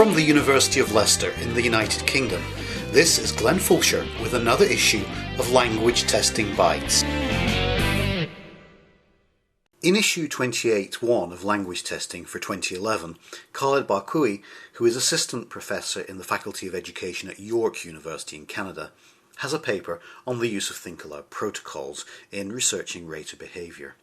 From the University of Leicester in the United Kingdom, this is Glenn Fulcher with another issue of Language Testing Bytes. In issue 28.1 of Language Testing for 2011, Khaled Barkaoui, who is Assistant Professor in the Faculty of Education at York University in Canada, has a paper on the use of thinkaloud protocols in researching rater behaviour.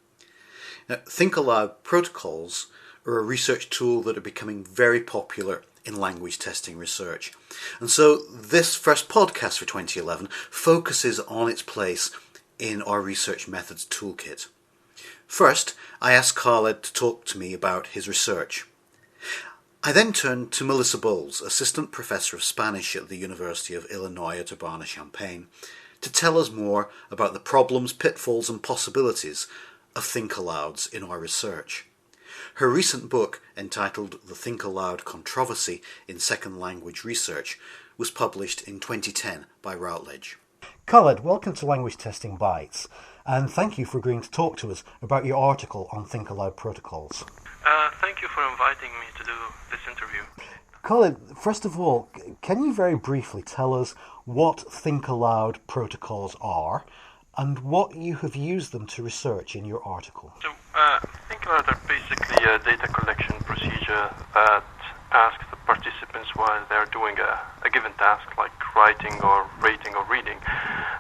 Now, thinkaloud protocols are a research tool that are becoming very popular in language testing research. And so this first podcast for 2011 focuses on its place in our research methods toolkit. First, I asked Khaled to talk to me about his research. I then turned to Melissa Bowles, Assistant Professor of Spanish at the University of Illinois at Urbana-Champaign, to tell us more about the problems, pitfalls and possibilities of think-alouds in our research. Her recent book, entitled The Think-Aloud Controversy in Second Language Research, was published in 2010 by Routledge. Khaled, welcome to Language Testing Bytes, and thank you for agreeing to talk to us about your article on think-aloud protocols. Thank you for inviting me to do this interview. Khaled, first of all, can you very briefly tell us what think-aloud protocols are and what you have used them to research in your article? So, think-aloud are basically a data collection procedure that asks the participants while they're doing a given task, like writing or rating or reading,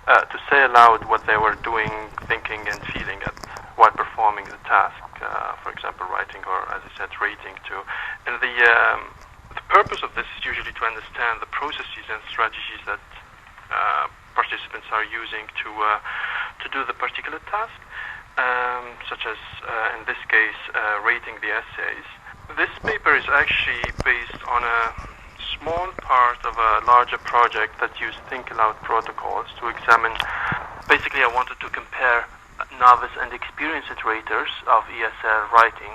to say aloud what they were doing, thinking and feeling while performing the task. For example, writing or, as I said, rating too. And the purpose of this is usually to understand the processes and strategies that participants are using to do the particular task, such as, in this case, rating the essays. This paper is actually based on a small part of a larger project that used think-aloud protocols to examine. Basically, I wanted to compare novice and experienced raters of ESL writing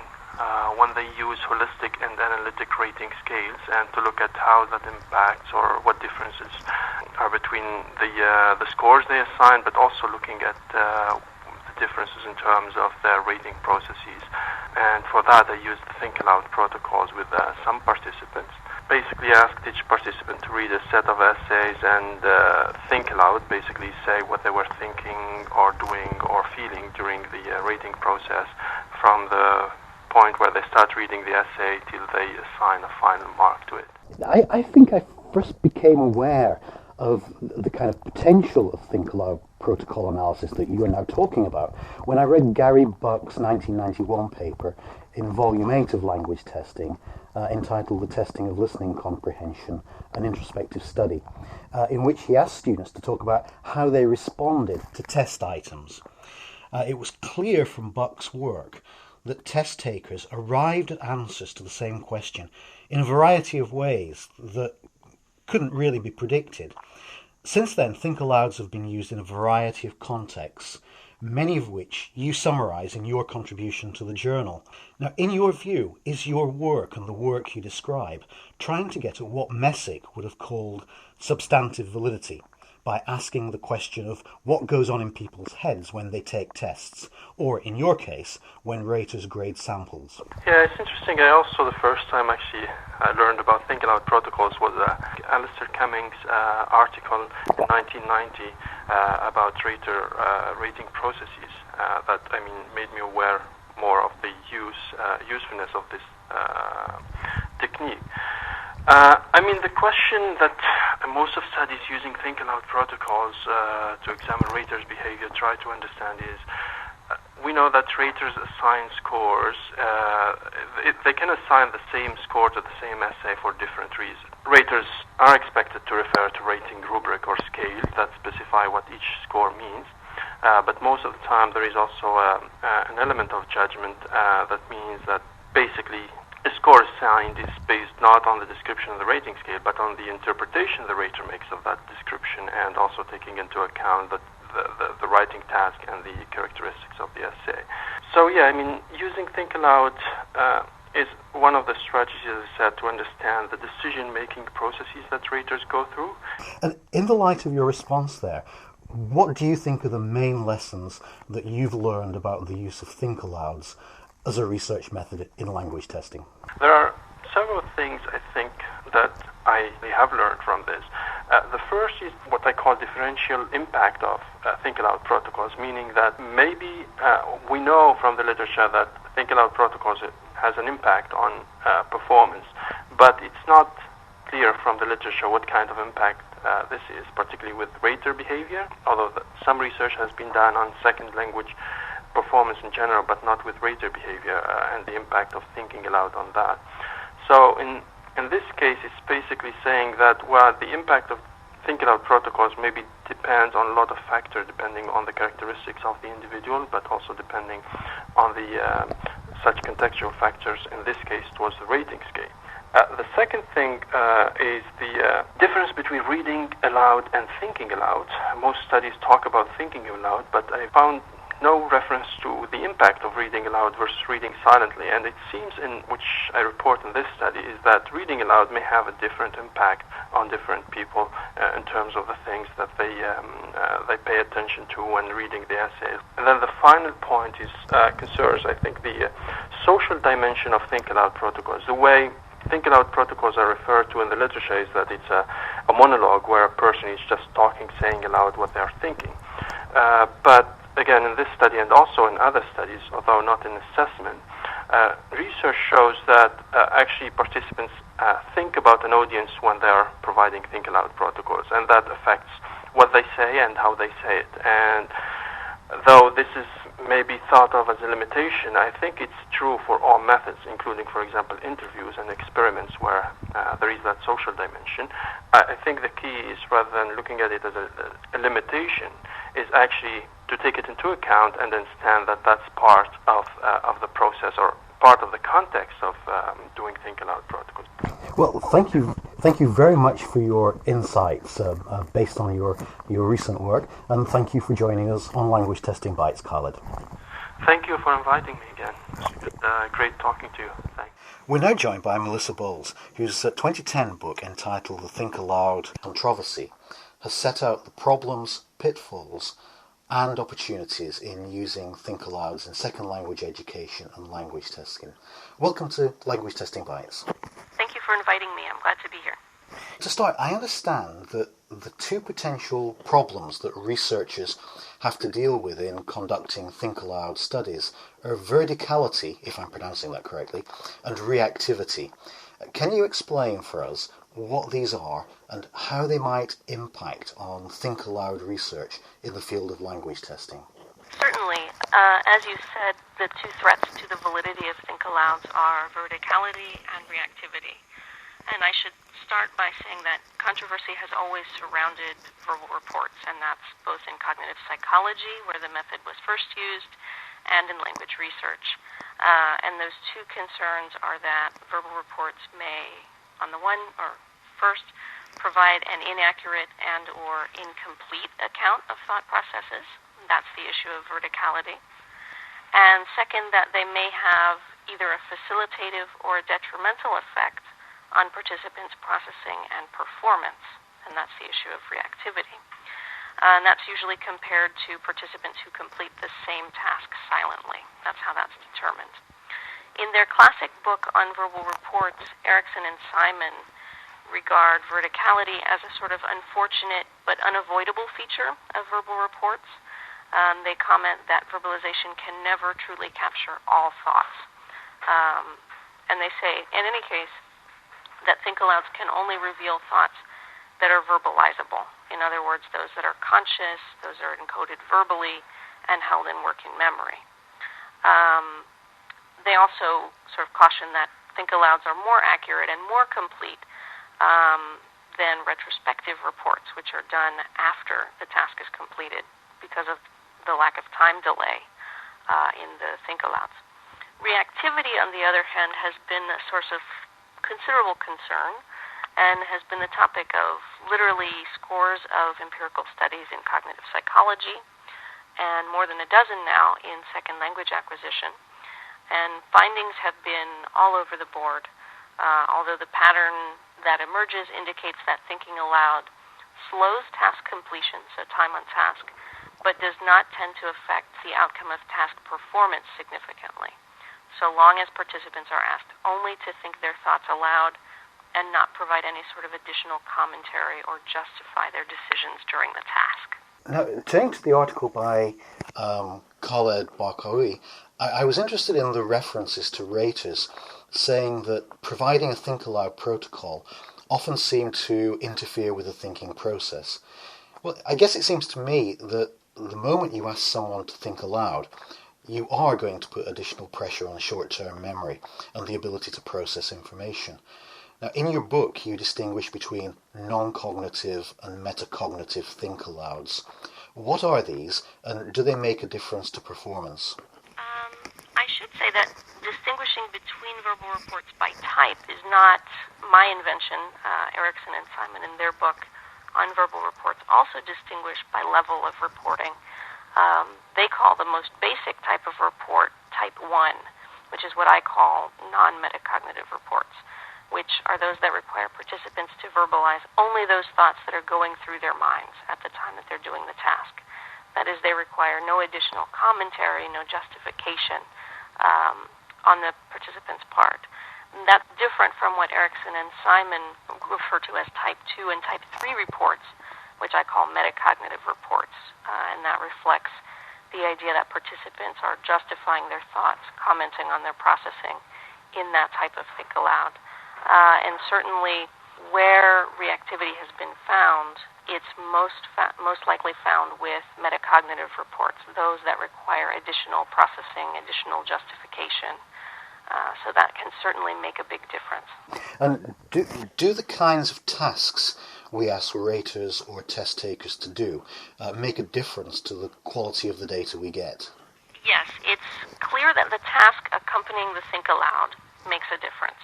when they use holistic and analytic rating scales, and to look at how that impacts or what differences are between the scores they assign, but also looking at the differences in terms of their rating processes. And for that, I used think-aloud protocols with some participants. Basically asked each participant to read a set of essays and think aloud, basically say what they were thinking or doing or feeling during the rating process, from the point where they start reading the essay till they assign a final mark to it. I think I first became aware of the kind of potential of think-aloud protocol analysis that you are now talking about when I read Gary Buck's 1991 paper in Volume 8 of Language Testing, entitled The Testing of Listening Comprehension, an Introspective Study, in which he asked students to talk about how they responded to test items. It was clear from Buck's work that test takers arrived at answers to the same question in a variety of ways that couldn't really be predicted. Since then, think-alouds have been used in a variety of contexts, many of which you summarise in your contribution to the journal. Now, in your view, is your work and the work you describe trying to get at what Messick would have called substantive validity by asking the question of what goes on in people's heads when they take tests, or, in your case, when raters grade samples? Yeah, it's interesting. I also, the first time actually I learned about think-aloud protocols was Alistair Cummings' article in 1990 about rating processes that, made me aware more of the usefulness of this technique. The question that most of studies using think-aloud protocols to examine raters' behavior try to understand is, we know that raters assign scores. They can assign the same score to the same essay for different reasons. Raters are expected to refer to rating rubric or scale that specify what each score means. But most of the time there is also an element of judgment that means that basically a score assigned is based not on the description of the rating scale, but on the interpretation the rater makes of that description, and also taking into account the writing task and the characteristics of the essay. So using think-aloud is one of the strategies, as I said, to understand the decision-making processes that raters go through. And in the light of your response there, what do you think are the main lessons that you've learned about the use of think-alouds as a research method in language testing? There are several things I think that I have learned from this. The first is what I call differential impact of think aloud protocols, meaning that maybe we know from the literature that think aloud protocols has an impact on performance, but it's not clear from the literature what kind of impact this is, particularly with rater behavior, although some research has been done on second language performance in general, but not with rater behavior and the impact of thinking aloud on that. So in this case, it's basically saying that, well, the impact of think aloud protocols maybe depends on a lot of factors, depending on the characteristics of the individual, but also depending on the such contextual factors, in this case, towards the rating scale. The second thing is the difference between reading aloud and thinking aloud. Most studies talk about thinking aloud, but I found no reference to the impact of reading aloud versus reading silently. And it seems, in which I report in this study, is that reading aloud may have a different impact on different people in terms of the things that they pay attention to when reading the essays. And then the final point is concerns, I think, the social dimension of think aloud protocols. The way think aloud protocols are referred to in the literature is that it's a monologue where a person is just talking, saying aloud what they are thinking. But again, in this study and also in other studies, although not in assessment, research shows that actually participants think about an audience when they are providing think aloud protocols, and that affects what they say and how they say it. And though this is maybe thought of as a limitation, I think it's true for all methods, including, for example, interviews and experiments where there is that social dimension. I think the key is, rather than looking at it as a limitation, is actually to take it into account and understand that that's part of the process or part of the context of doing think aloud protocols. Well, thank you very much for your insights based on your recent work, and thank you for joining us on Language Testing Bytes, Khaled. Thank you for inviting me again. It's great talking to you. Thanks. We're now joined by Melissa Bowles, whose 2010 book entitled The Think Aloud Controversy has set out the problems, pitfalls, and opportunities in using think alouds in second language education and language testing. Welcome to Language Testing Bytes. Thank you for inviting me. I'm glad to be here. To start, I understand that the two potential problems that researchers have to deal with in conducting think aloud studies are verticality, if I'm pronouncing that correctly, and reactivity. Can you explain for us what these are and how they might impact on think aloud research in the field of language testing? Certainly. As you said, the two threats to the validity of think alouds are verticality and reactivity. And I should start by saying that controversy has always surrounded verbal reports, and that's both in cognitive psychology, where the method was first used, and in language research. And those two concerns are that verbal reports may, on the one, or first, provide an inaccurate and or incomplete account of thought processes. That's the issue of verticality. And second, that they may have either a facilitative or a detrimental effect on participants' processing and performance. And that's the issue of reactivity. And that's usually compared to participants who complete the same task silently. That's how that's determined. In their classic book on verbal reports, Erickson and Simon regard verticality as a sort of unfortunate but unavoidable feature of verbal reports. They comment that verbalization can never truly capture all thoughts. And they say, in any case, that think alouds can only reveal thoughts that are verbalizable. In other words, those that are conscious, those that are encoded verbally, and held in working memory. They also sort of caution that think alouds are more accurate and more complete than retrospective reports, which are done after the task is completed because of the lack of time delay in the think alouds. Reactivity, on the other hand, has been a source of considerable concern and has been the topic of literally scores of empirical studies in cognitive psychology and more than a dozen now in second language acquisition. And findings have been all over the board, although the pattern that emerges indicates that thinking aloud slows task completion, so time on task, but does not tend to affect the outcome of task performance significantly. So long as participants are asked only to think their thoughts aloud and not provide any sort of additional commentary or justify their decisions during the task. Now, turning to the article by Khaled Barkaoui, I was interested in the references to raters, saying that providing a think aloud protocol often seemed to interfere with the thinking process. Well, I guess it seems to me that the moment you ask someone to think aloud, you are going to put additional pressure on short-term memory and the ability to process information. Now, in your book, you distinguish between non-cognitive and metacognitive think-alouds. What are these, and do they make a difference to performance? I should say that distinguishing between verbal reports by type is not my invention. Erickson and Simon, in their book on verbal reports, also distinguish by level of reporting. They call the most basic type of report type 1, which is what I call non-metacognitive reports, which are those that require participants to verbalize only those thoughts that are going through their minds at the time that they're doing the task. That is, they require no additional commentary, no justification on the participant's part. And that's different from what Erickson and Simon refer to as type 2 and type 3 reports, which I call metacognitive reports, and that reflects the idea that participants are justifying their thoughts, commenting on their processing in that type of think aloud. And certainly where reactivity has been found, it's most likely found with metacognitive reports, those that require additional processing, additional justification. So that can certainly make a big difference. And do the kinds of tasks we ask raters or test takers to do make a difference to the quality of the data we get? Yes, it's clear that the task accompanying the think aloud makes a difference.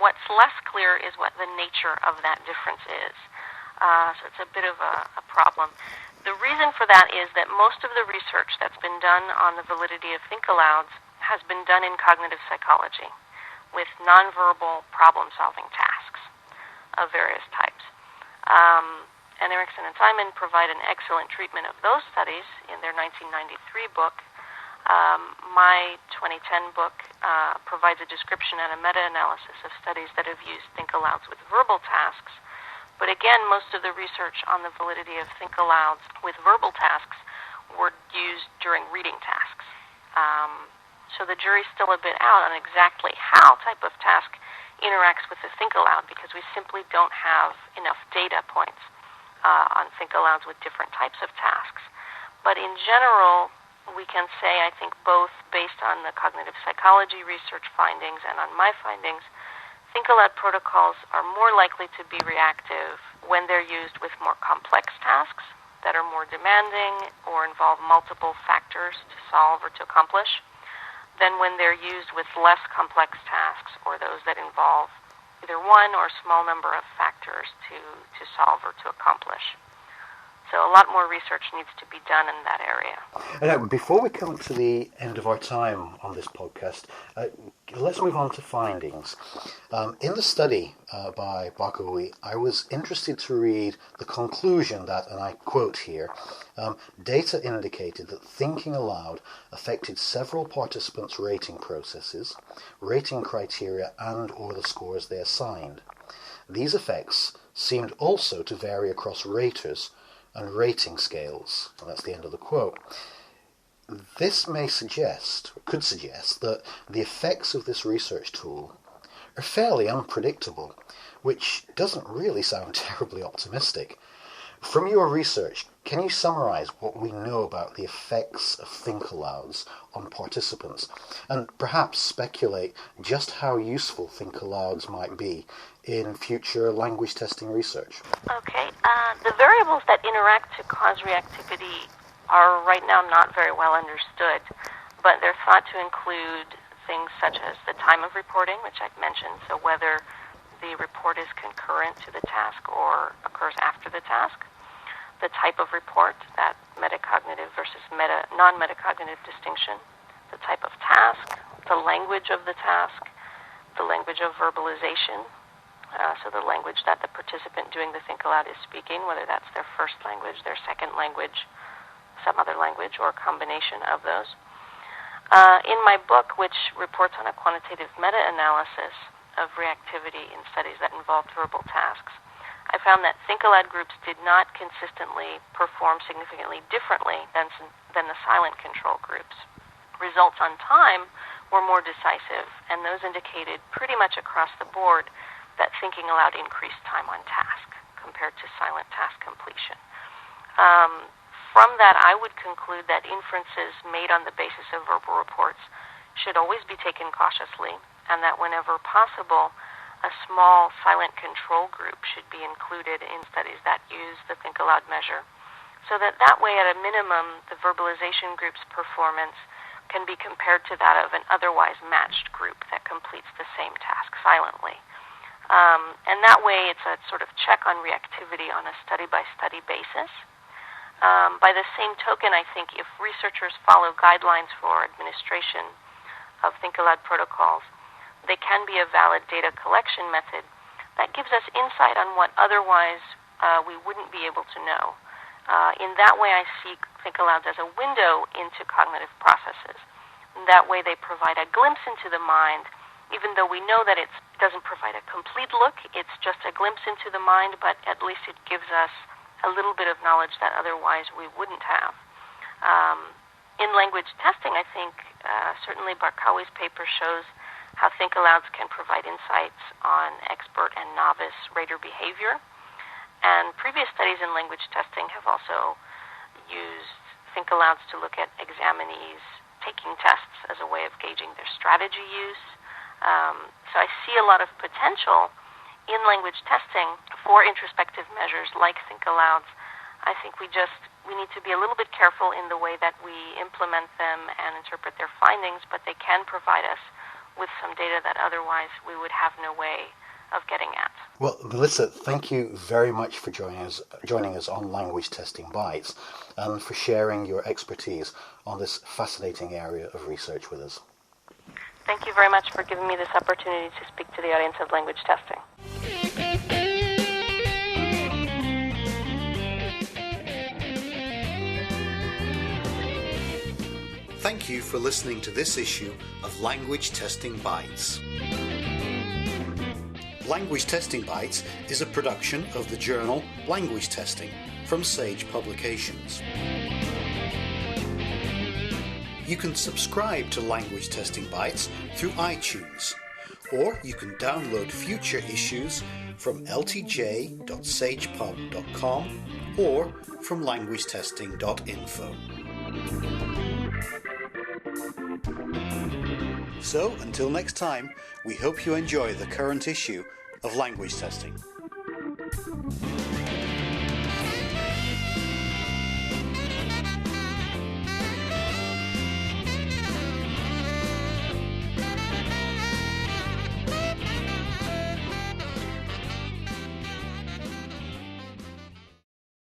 What's less clear is what the nature of that difference is. So it's a bit of a problem. The reason for that is that most of the research that's been done on the validity of think alouds has been done in cognitive psychology with nonverbal problem-solving tasks of various types. And Erickson and Simon provide an excellent treatment of those studies in their 1993 book. My 2010 book provides a description and a meta-analysis of studies that have used think-alouds with verbal tasks. But again, most of the research on the validity of think-alouds with verbal tasks were used during reading tasks. So the jury's still a bit out on exactly how type of task interacts with the think-aloud, because we simply don't have enough data points on think-alouds with different types of tasks. But in general, we can say, I think, both based on the cognitive psychology research findings and on my findings, think-aloud protocols are more likely to be reactive when they're used with more complex tasks that are more demanding or involve multiple factors to solve or to accomplish, than when they're used with less complex tasks or those that involve either one or a small number of factors to solve or to accomplish. So a lot more research needs to be done in that area. Now, before we come to the end of our time on this podcast, let's move on to findings. In the study by Barkaoui, I was interested to read the conclusion that, and I quote here, data indicated that thinking aloud affected several participants' rating processes, rating criteria, and or the scores they assigned. These effects seemed also to vary across raters and rating scales. And that's the end of the quote. This could suggest that the effects of this research tool are fairly unpredictable, which doesn't really sound terribly optimistic. From your research, can you summarize what we know about the effects of think-alouds on participants, and perhaps speculate just how useful think-alouds might be in future language testing research? Okay. The variables that interact to cause reactivity are right now not very well understood, but they're thought to include things such as the time of reporting, which I've mentioned, so whether the report is concurrent to the task or occurs after the task, the type of report, that metacognitive versus non-metacognitive distinction, the type of task, the language of the task, the language of verbalization, so the language that the participant doing the think aloud is speaking, whether that's their first language, their second language, some other language, or a combination of those. In my book, which reports on a quantitative meta-analysis, of reactivity in studies that involved verbal tasks, I found that thinkaloud groups did not consistently perform significantly differently than the silent control groups. Results on time were more decisive, and those indicated pretty much across the board that thinking aloud increased time on task compared to silent task completion. From that, I would conclude that inferences made on the basis of verbal reports should always be taken cautiously, and that whenever possible, a small silent control group should be included in studies that use the think aloud measure, so that way, at a minimum, the verbalization group's performance can be compared to that of an otherwise matched group that completes the same task silently. And that way, it's a sort of check on reactivity on a study-by-study basis. By the same token, I think if researchers follow guidelines for administration of think aloud protocols, they can be a valid data collection method that gives us insight on what otherwise we wouldn't be able to know. In that way, I see think alouds as a window into cognitive processes. In that way, they provide a glimpse into the mind, even though we know that it doesn't provide a complete look. It's just a glimpse into the mind, but at least it gives us a little bit of knowledge that otherwise we wouldn't have. In language testing, I think certainly Barkaoui's paper shows how think-alouds can provide insights on expert and novice rater behavior. And previous studies in language testing have also used think-alouds to look at examinees taking tests as a way of gauging their strategy use. So I see a lot of potential in language testing for introspective measures like think-alouds. I think we need to be a little bit careful in the way that we implement them and interpret their findings, but they can provide us with some data that otherwise we would have no way of getting at. Well, Melissa, thank you very much for joining us on Language Testing Bytes and for sharing your expertise on this fascinating area of research with us. Thank you very much for giving me this opportunity to speak to the audience of language testing. Thank you for listening to this issue of Language Testing Bytes. Language Testing Bytes is a production of the journal Language Testing from Sage Publications. You can subscribe to Language Testing Bytes through iTunes, or you can download future issues from ltj.sagepub.com or from languagetesting.info. So, until next time, we hope you enjoy the current issue of Language Testing.